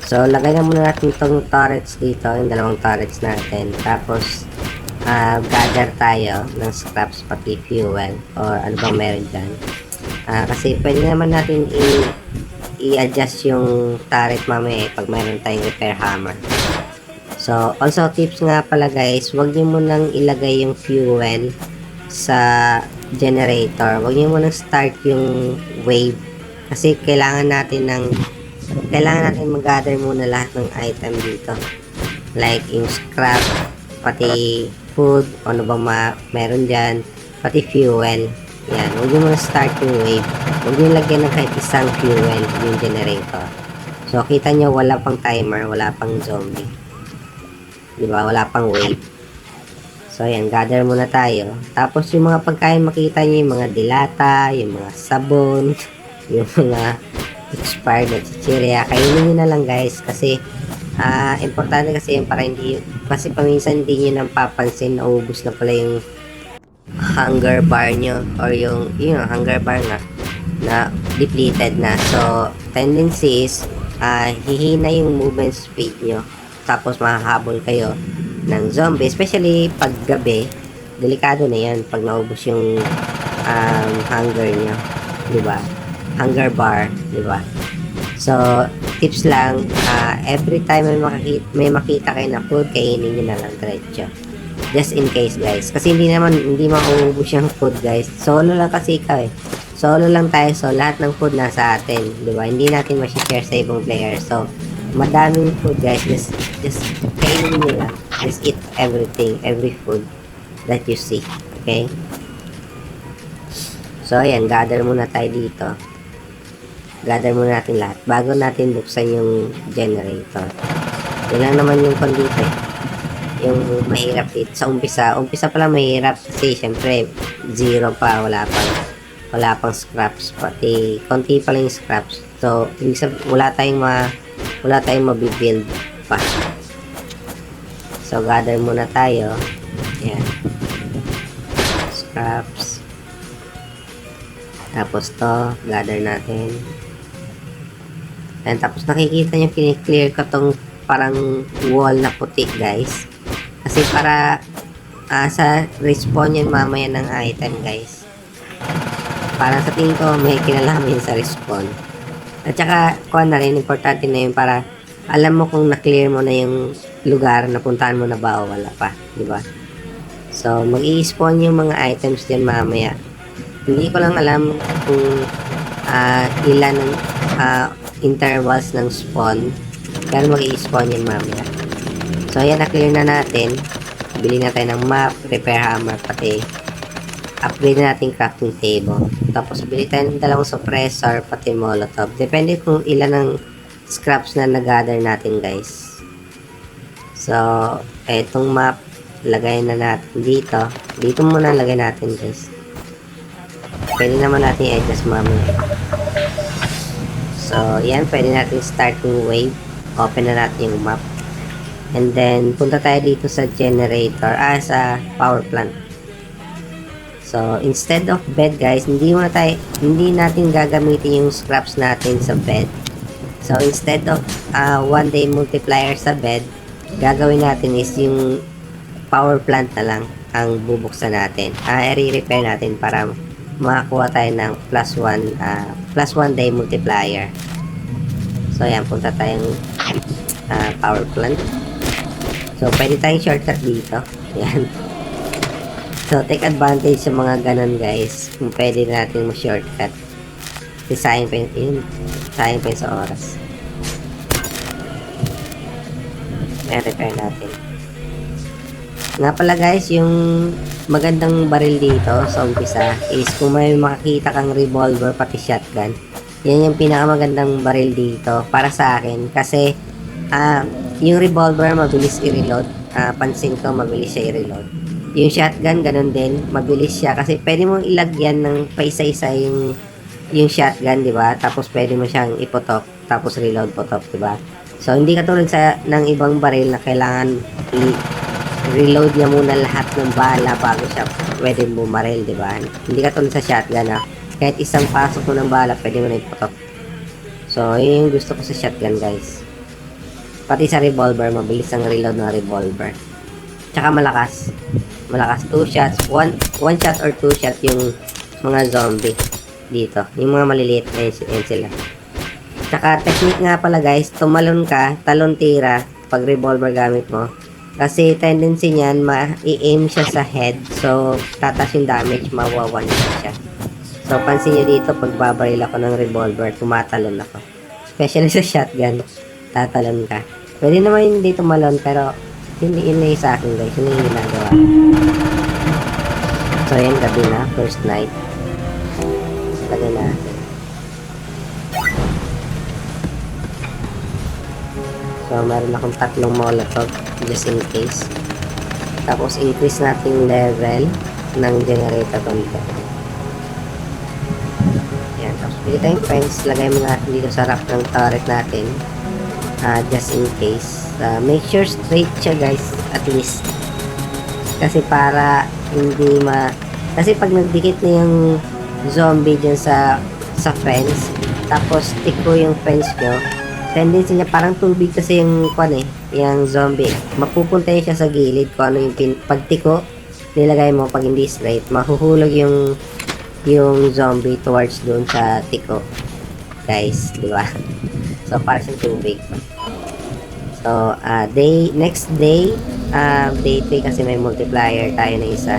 So, lagay na muna natin itong turrets dito, yung dalawang turrets natin. Tapos, gather tayo ng scraps pati fuel or ano bang meron dyan. Kasi pwede naman natin i-adjust yung turret mamaya pag mayroon tayong repair hammer. So, also tips nga pala guys, huwag nyo munang ilagay yung fuel sa generator. Huwag nyo munang start yung wave. Kasi kailangan natin mag-gather muna lahat ng item dito. Like yung scrap, pati food, ano bang meron dyan, pati fuel. Yan, huwag nyo muna start yung wave. Huwag nyo lagyan ng kahit isang fuel yung generator. So, kita nyo wala pang timer, wala pang zombie. Diba? Wala pang wave. So, ayan, gather muna tayo. Tapos, yung mga pagkain makita nyo, yung mga dilata, yung mga sabon, yung mga expired na chichirya. Kainin nyo na lang guys kasi importante kasi yung para hindi, kasi paminsan hindi nyo nang papansin na ubus na pala yung hunger bar nyo or yung hunger bar na depleted na. So, tendency is hihina yung movement speed nyo. Tapos, mahahabol kayo ng zombie. Especially pag gabi, delikado na yan pag naubos yung hunger nyo. Diba? Hunger bar. Diba? So, tips lang, every time may makita kayo na food, kainin nyo na lang diretso. Just in case guys. Kasi hindi mauubos yung food guys. Solo lang kasi ikaw eh. Solo lang tayo. So, lahat ng food nasa atin. Diba? Hindi natin ma-share sa ibang player. So, madaming food guys. Just kainin nyo lang. Just eat everything. Every food that you see. Okay? So, ayan. Gather muna tayo dito. Gather muna natin lahat. Bago natin buksan yung generator. Yun lang naman yung dito eh. Yung mahirap dito sa umpisa pala mahirap kasi syempre zero pa, wala pang scraps, pati konti pa lang yung scraps. So wala tayong mabibuild pa. So gather muna tayo. Ayan, scraps, tapos to gather natin. And tapos nakikita nyo kiniklear ko tong parang wall na puti guys. Kasi para sa respawn yan mamaya ng item guys. Para sa tingin ko may kinalaman sa respawn. At saka kuha na rin, importante na yun para alam mo kung na-clear mo na yung lugar na puntahan mo na ba o wala pa. Diba? So mag-i-spawn yung mga items dyan mamaya. Hindi ko lang alam kung ilan ng intervals ng spawn. Pero mag-i-spawn yan mamaya. So, ayan, na-clear na natin. Bili na tayo ng map, repair hammer, pati upgrade na natin crafting table. Tapos, bili tayo ng dalawang suppressor, pati molotov. Depende kung ilan ng scraps na nag-gather natin, guys. So, etong map, lagay na natin dito. Dito muna lagay natin, guys. Pwede naman natin i-adjust mamaya. So, yan, pwede natin start yung wave. Open na natin yung map. And then, punta tayo dito sa generator, sa power plant. So, instead of bed guys, hindi natin gagamitin yung scraps natin sa bed. So, instead of one day multiplier sa bed, gagawin natin is yung power plant na lang ang bubuksan natin. I-repair natin para makakuha tayo ng plus 1 day multiplier. So, ayan, punta tayong power plant. So, pwede tayong shortcut dito. Ayan. So, take advantage sa mga ganun, guys. Kung pwede natin ma-shortcut. Kasi sayang pa yun. Sayang pa yun sa oras. Ayan, repair natin. Nga pala, guys, yung magandang baril dito sa umpisa is kung may makakita kang revolver pati shotgun, yan yung pinakamagandang baril dito para sa akin. Kasi, yung revolver mabilis i-reload, pansin ko mabilis siya i-reload. Yung shotgun ganun din, mabilis siya kasi pwede mong ilagyan ng paisa-isa yung shotgun, di ba? Tapos pwede mo siyang iputok tapos reload putok, di ba? So hindi katulad ng ibang baril na kailangan i-reload niya muna lahat ng bala bago siya pwede bumaril, di ba? Hindi katulad sa shotgun na kahit isang pasok mo ng bala pwede mo na iputok. So yun yung gusto ko sa shotgun, guys. Pati sa revolver, mabilis ang reload ng revolver. Tsaka malakas. Malakas. 2 shots. 1 shot or 2 shot yung mga zombie dito. Yung mga maliliit na yun sila. Tsaka technique nga pala guys, tumalon ka, talon tira pag revolver gamit mo. Kasi tendency niyan, ma-i-aim siya sa head. So, tatas yung damage, mawawan siya. So, pansin nyo dito, pag babaril ako ng revolver, tumatalon ako. Especially sa shotgun, tatalon ka. Pwede naman hindi tumalon, pero hindi inay sa akin guys, hindi yung ginagawa. So, ayan, gabi na, first night. Lagay na. So, meron akong 3 molotov just in case. Tapos, increase natin yung level ng generator konti. Yan. Tapos, pili tayong fence. Lagay mo natin dito sa rack ng turret natin. Just in case. Make sure straight siya guys. At least. Kasi para hindi kasi pag nagdikit na yung zombie dyan sa fence, tapos tiko yung fence nyo, tendency niya parang tubig kasi yung yung zombie. Mapupunta siya sa gilid kung ano yung pagtiko nilagay mo. Pag hindi straight, mahuhulog yung zombie towards doon sa tiko. Guys, di ba? So, parang siyang tubig. So, next day, day 3 kasi may multiplier tayo na isa.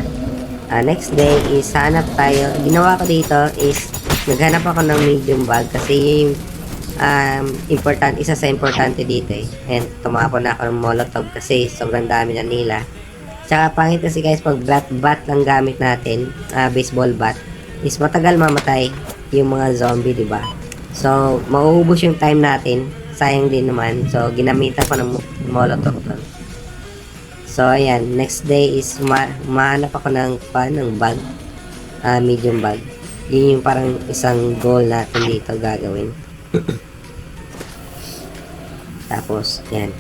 Next day is hanap tayo. Ginawa ko dito is naghanap ako ng medium bag kasi yung isa sa importante dito eh. And tumapon na ako ng molotov kasi sobrang dami na nila. Tsaka pangit kasi guys, pag bat lang gamit natin, baseball bat, is matagal mamatay yung mga zombie, di ba? So, mauubos yung time natin. Sayang din naman. So, ginamitan ko ng molotov doon. So, ayan. Next day is mahanap ako ng bag. Medium bag. Yun yung parang isang goal natin dito gagawin. Tapos, yan.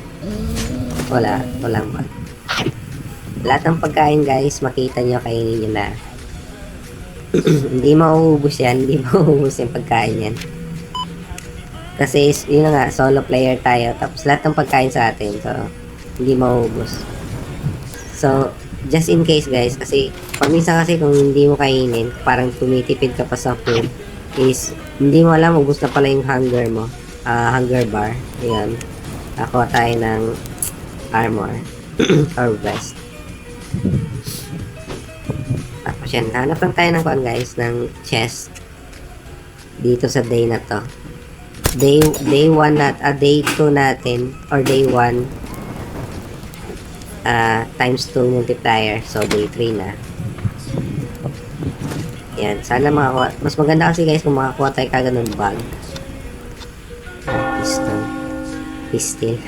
Walang bag. Lahat ng pagkain guys, makita nyo, kainin nyo na. Hindi mauubos yan. Hindi mauubos yung pagkain yan. Kasi, yun na nga, solo player tayo. Tapos, lahat ng pagkain sa atin. So, hindi mauubos. So, just in case guys, kasi, paminsan kasi kung hindi mo kainin, parang tumitipid ka pa sa food, is, hindi mo alam, ubos na pala yung hunger mo. Hunger bar. Ayan. Ako tayo ng armor. Or vest. Tapos yan, hanap lang tayo ng guys, ng chest. Dito sa day na to. Day 1 day 2 natin, or day 1 times 2 multiplier, so day 3 na. Yan, sana makakuha. Mas maganda kasi guys kung makakuha tayo kagad ng bag. Pistol.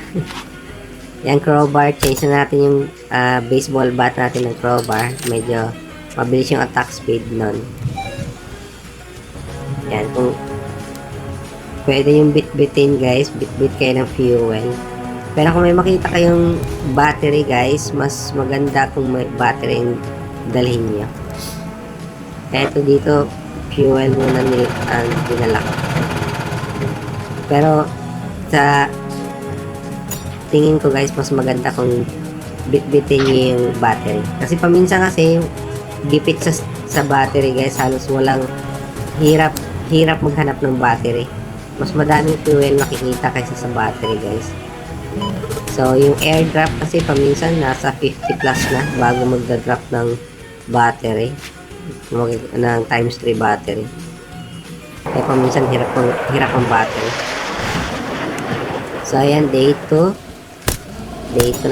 Yan, crowbar, change na natin yung baseball bat natin ng crowbar. Medyo mabilis yung attack speed nun. Yan, kung pwede yung bit-bitin guys, bit-bit kayo ng fuel. Pero kung may makita kayong battery guys, mas maganda kung may battery yung dalhin nyo. Eto dito, fuel muna ang dinala ko. Pero sa tingin ko guys, mas maganda kung bit-bitin nyo yung battery. Kasi paminsan kasi, gipit sa battery guys, halos walang hirap maghanap ng battery. Mas madaming fuel makikita kaysa sa battery guys. So yung airdrop kasi paminsan nasa 50 plus na bago magda-drop ng battery, ng times 3 battery. Kaya paminsan hirap ang battery. So ayan, day 2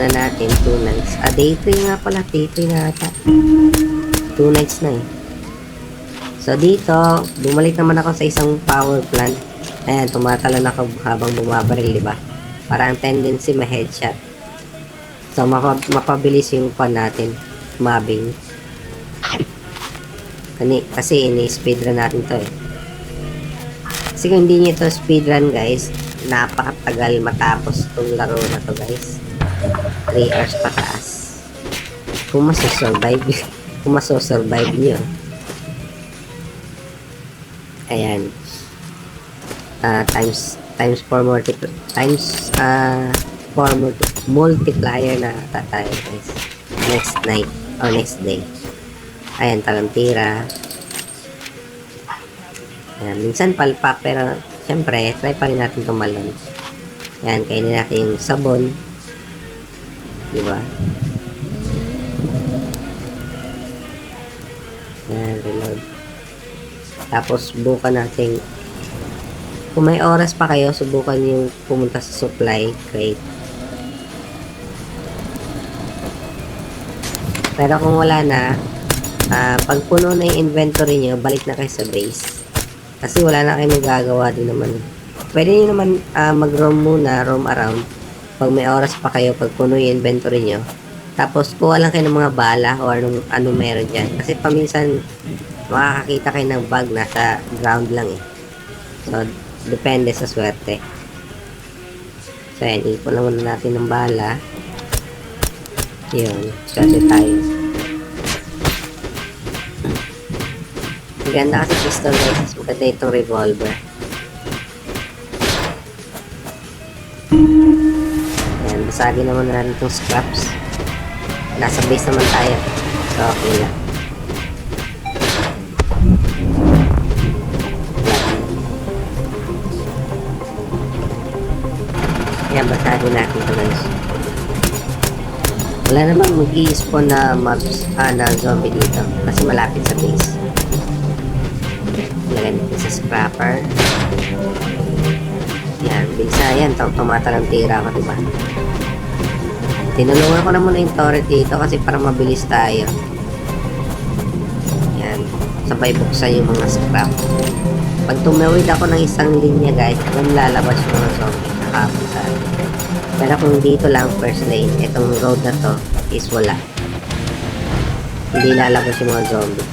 na natin, 2 nights. Day 3 nga pala, day 3 na ata. 2 nights na eh. So dito, bumalik naman ako sa isang power plant. Ayan, tumatalon ako habang bumabaril, diba? Parang tendency ma-headshot. So, mapabilis yung pan natin. Mabbing. Kasi ini-speedrun natin to eh. Kasi kung hindi nyo ito speedrun guys, napakatagal matapos itong laro na to guys. 3 hours pataas. Kung masosurvive nyo. Ayan. Times 4 multiple times for multiplier na tayo guys. Next night or next day. Ayan, talampira. Ayan, minsan palpak pero syempre, try pa rin natin tumalon. Ayan, kainin natin yung sabon. Diba? Ayan, reload. Tapos, subukan natin. Kung may oras pa kayo, subukan yung pumunta sa supply crate. Pero kung wala na, pag puno na yung inventory nyo, balik na kayo sa base. Kasi wala na kayo magagawa din naman. Pwede nyo naman mag-roam muna, roam around. Pag may oras pa kayo, pag puno yung inventory nyo. Tapos, kuha lang kayo ng mga bala o anong meron dyan. Kasi paminsan, makakakita kayo ng bug nasa ground lang eh. So, depende sa swerte. So, yan. Ipon lang muna natin ng bala. Yun. Swerte tayo. Maganda kasi pistol guys. Maganda itong revolver. Yan. Basagin naman natin itong scraps. Nasa base naman tayo. So, okay lang. Yan, basagin natin ito guys. Wala namang mag-i-spawn na mobs na zombie dito. Kasi malapit sa base. Lagyan natin sa scrapper. Yan, bisa yan. Tumatal ang tira ko, diba? Tinulungan ko na muna yung turret dito kasi para mabilis tayo. Yan. Sabay buksan yung mga scrap. Pag tumawid ako ng isang linya guys, doon lalabas yung mga zombie. Nakapon sa akin. Pero kung dito lang first lane, itong road na to is wala. Hindi lalabas yung mga zombie.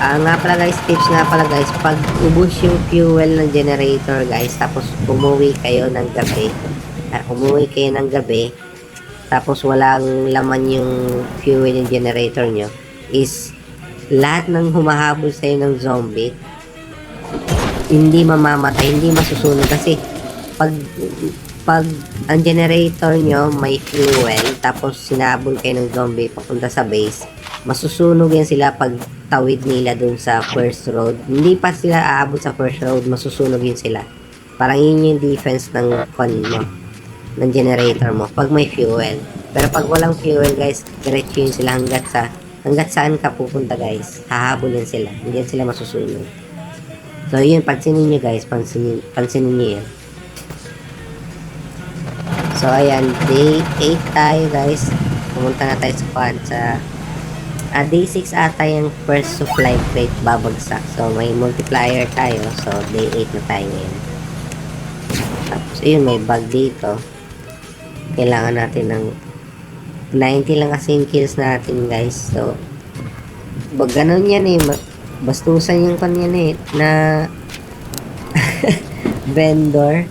Nga pala guys, tips nga pala guys, pag ubos yung fuel ng generator guys, tapos umuwi kayo ng gabi, tapos walang laman yung fuel yung generator nyo, is lahat ng humahabol sa'yo ng zombie, hindi mamamatay, hindi masusunog kasi pag ang generator nyo may fuel, tapos sinabol kayo ng zombie papunta sa base, masusunog yan sila pag tawid nila dun sa first road. Hindi pa sila aabot sa first road, masusunog yun sila. Parang yun yung defense ng ng generator mo pag may fuel. Pero pag walang fuel guys, diretso yun sila hanggat saan ka pupunta guys, hahabol yan sila, hindi yan sila masusunog. So yun, pansinin nyo guys, pansinin nyo yan. So ayan, day 8 tayo guys, pumunta na tayo sa day 6 ata yung first supply crate babagsak. So, may multiplier tayo. So, day 8 na tayo ngayon. Tapos, ayun, may bug dito. Kailangan natin ng 90 lang kasi yung kills natin, guys. So, ganun yan eh. Bastusan yung kanyan eh, na vendor.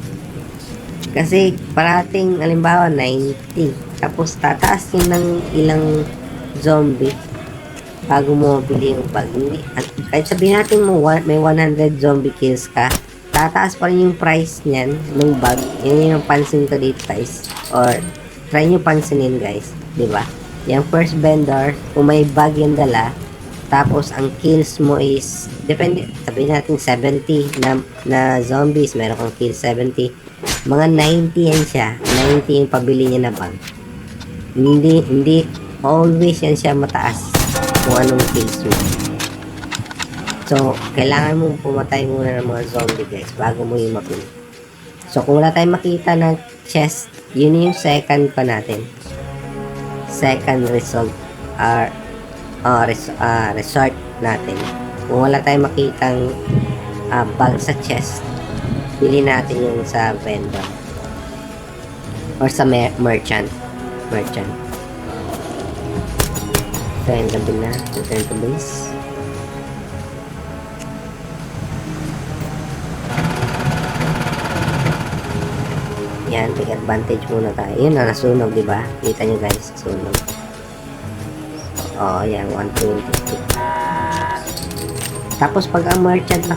Kasi, parating, alimbawa, 90. Tapos, tataas yun ng ilang zombie bago mo mabili yung bag. Kahit sabihin natin mo may 100 zombie kills ka, tataas pa rin yung price niyan ng bag. Yan yung pansin ko dito guys, or try nyo pansinin guys, diba? Yung first vendor, kung may bag yung dala, tapos ang kills mo is depende, sabihin natin 70 na zombies, meron kang kill 70, mga 90 yan siya, 90 yung pabili niya na bag. Hindi always yan siya mataas kung anong kills mo. So, kailangan mo pumatay muna ng mga zombie guys bago mo yung mapili. So, kung wala tayong makita ng chest, yun yung second pa natin. Second result resort natin. Kung wala tayong makitang bag sa chest, bili natin yung sa vendor or sa merchant. So, yung gabi na. Return to base. Yan, take advantage muna tayo. Yun na, nasunog, diba? Kita nyo guys, nasunog. Oo, yan, 120. Tapos, pag ang merchant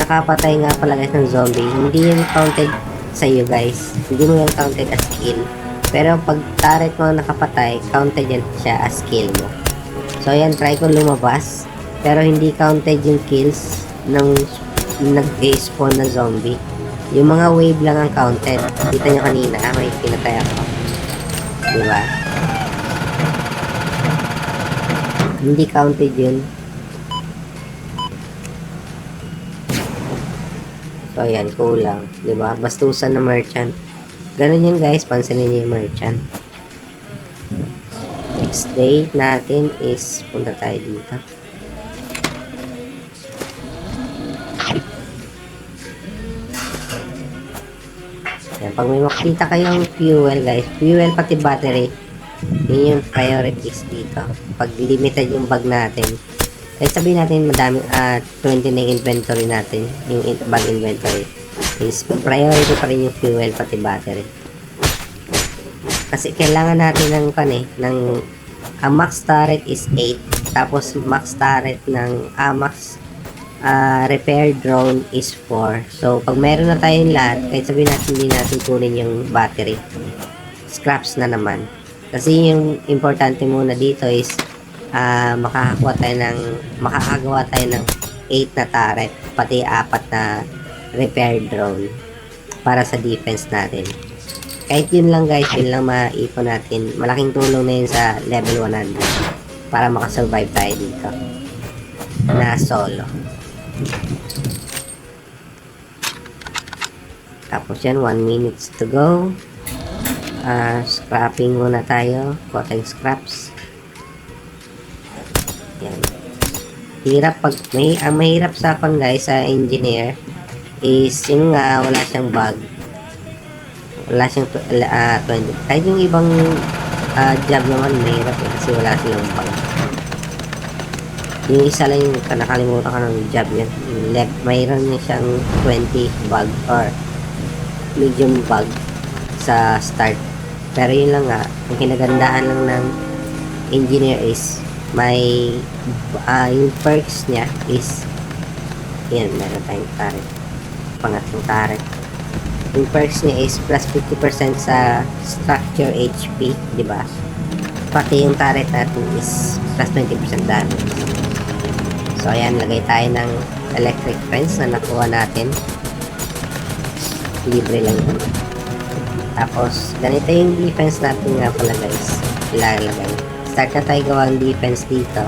nakapatay nga pala guys ng zombie, hindi yan counted sa'yo guys. Hindi mo yan counted as kill. Pero pag turret mo nakapatay, counted yan siya as kill mo. So ayan, try ko lumabas. Pero hindi counted yung kills ng nag-spawn na zombie. Yung mga wave lang ang counted. Kita nyo kanina, may pinatay ako. Diba? Hindi counted yun. So ayan, kulang. Diba? Bastusan na merchant. Ganun yun guys, pansinin niyo yung merchant. Next day natin is punta tayo dito. Yan, pag may makita kayong fuel guys, fuel pati battery, yun yung priorities dito. Pag limited yung bag natin, kahit sabihin natin madaming 20 na inventory natin, yung bag inventory, is priority pa rin yung fuel pati battery. Kasi kailangan natin ng ang max turret is 8, tapos max turret ng max repair drone is 4. So pag meron na tayong lahat, kahit sabihin natin hindi natin kunin yung battery, scraps na naman. Kasi yung importante muna dito is makakagawa tayo ng 8 na turret, pati 4 na repair drone para sa defense natin. Kahit yun lang guys, yun lang maipon natin. Malaking tulong na yun sa level 100 para makasurvive tayo dito na solo. Tapos yan, 1 minutes to go. Scrapping muna tayo. Cotton scraps. Yan. Hirap ang mahirap sa akin guys sa engineer is yung wala siyang bug. Wala siyang 20. Kahit yung ibang job naman mahirap kasi wala silang bug. Yung isa lang yung nakalimutan ka ng job yan. Mayroon niya siyang 20 bug or medium bug sa start. Pero yun lang nga, ang kinagandahan lang ng engineer is may yung perks niya is yan, meron tayong turret. Pangatlong turret. Yung perks niya is plus 50% sa structure HP, di ba? Pati yung turret natin is plus 20% damage. So ayan, lagay tayo ng electric fence na nakuha natin. Libre lang yun. Tapos ganito yung defense natin nga pala guys. Ilalagay. Start na tayo gawa ng defense dito.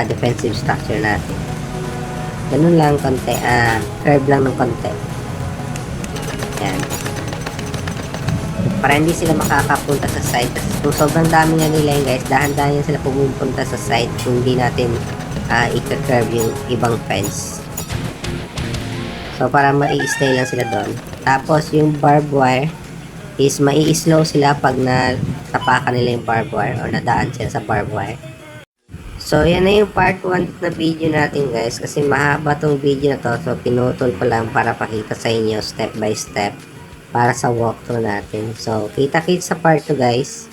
Defensive structure natin. Ganun lang konti. Curve lang ng konti. Ayan. Para hindi sila makakapunta sa side. Kung sobrang dami nga nila yun guys, dahan-dahan sila pumunta sa side kung hindi natin i-curve yung ibang fence. So para ma-i-stay lang sila doon. Tapos yung barbed wire is mai-slow sila pag natapakan nila yung barbed wire or nadaan sila sa barbed wire. So yan na yung part 1 na video natin guys, kasi mahaba tong video na to, so pinutol ko lang para pakita sa inyo step by step para sa walkthrough natin. So kita-kits sa part 2 guys.